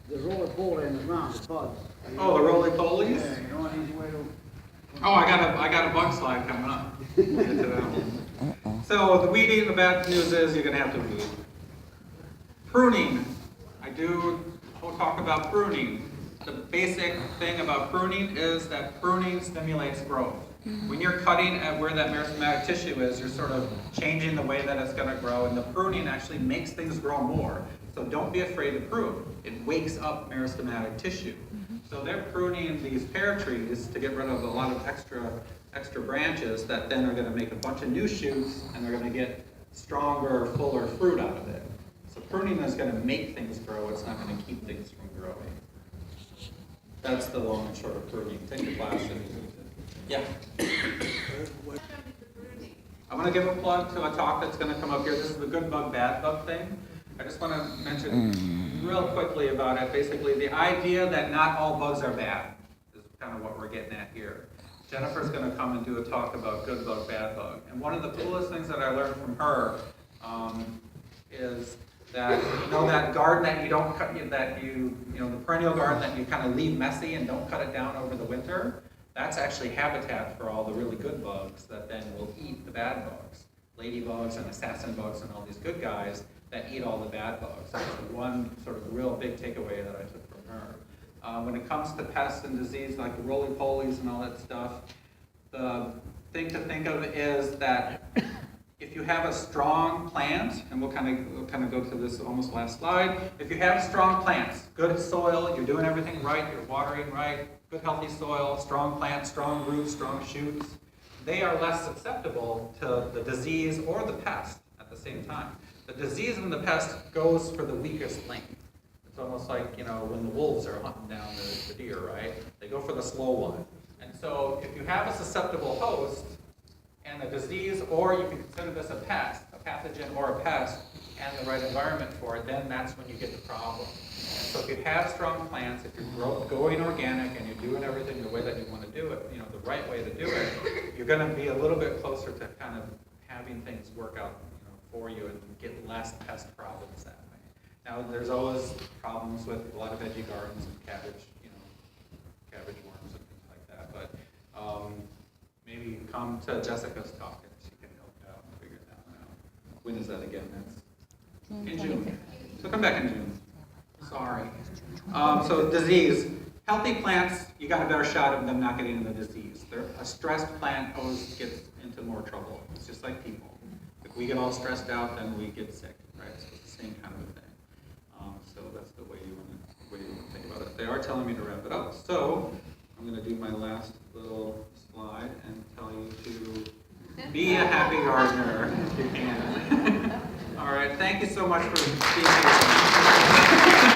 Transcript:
the roly-poly in the ground, the bugs. Oh, the roly-polies? Yeah, you know an easy way to... Oh, I got a bug slide coming up. We'll get to that one. So the weeding, the bad news is you're gonna have to weed. Pruning. We'll talk about pruning. The basic thing about pruning is that pruning stimulates growth. When you're cutting at where that meristematic tissue is, you're sort of changing the way that it's going to grow, and the pruning actually makes things grow more. So don't be afraid to prune. It wakes up meristematic tissue. So they're pruning these pear trees to get rid of a lot of extra branches that then are going to make a bunch of new shoots, and they're going to get stronger, fuller fruit out of it. So pruning is going to make things grow. It's not going to keep things from growing. That's the long and short of pruning. Take the class if you need it. Yeah. I'm going to give a plug to a talk that's going to come up here. This is the good bug, bad bug thing. I just want to mention real quickly about it. Basically, the idea that not all bugs are bad is kind of what we're getting at here. Jennifer's going to come and do a talk about good bug, bad bug. And one of the coolest things that I learned from her is that, that garden that you don't cut, the perennial garden that you kind of leave messy and don't cut it down over the winter, that's actually habitat for all the really good bugs that then will eat the bad bugs. Ladybugs and assassin bugs and all these good guys that eat all the bad bugs. That's one sort of real big takeaway that I took from her. When it comes to pests and disease like the roly-polies and all that stuff, the thing to think of is that if you have a strong plant, and we'll kind of go to this almost last slide. If you have strong plants, good soil, you're doing everything right, you're watering right, good healthy soil, strong plants, strong roots, strong shoots, they are less susceptible to the disease or the pest at the same time. The disease and the pest goes for the weakest link. It's almost like, when the wolves are hunting down the deer, right? They go for the slow one. And so if you have a susceptible host, and a disease, or you can consider this a pest, a pathogen or a pest, and the right environment for it, then that's when you get the problem. And so if you have strong plants, if you're going organic and you're doing everything the way that you want to do it, the right way to do it, you're going to be a little bit closer to kind of having things work out for you and get less pest problems that way. Now, there's always problems with a lot of veggie gardens and cabbage, cabbage worms and things like that, but maybe come to Jessica's talk and she can help you out and figure that one out. When is that again? That's in June. So come back in June. Sorry. So disease. Healthy plants, you got a better shot of them not getting the disease. A stressed plant always gets into more trouble. It's just like people. If we get all stressed out, then we get sick, right? So it's the same kind of a thing. So that's the way you want to think about it. They are telling me to wrap it up. So I'm going to do my last little slide and tell you to be a happy gardener if you can. All right, thank you so much for being here.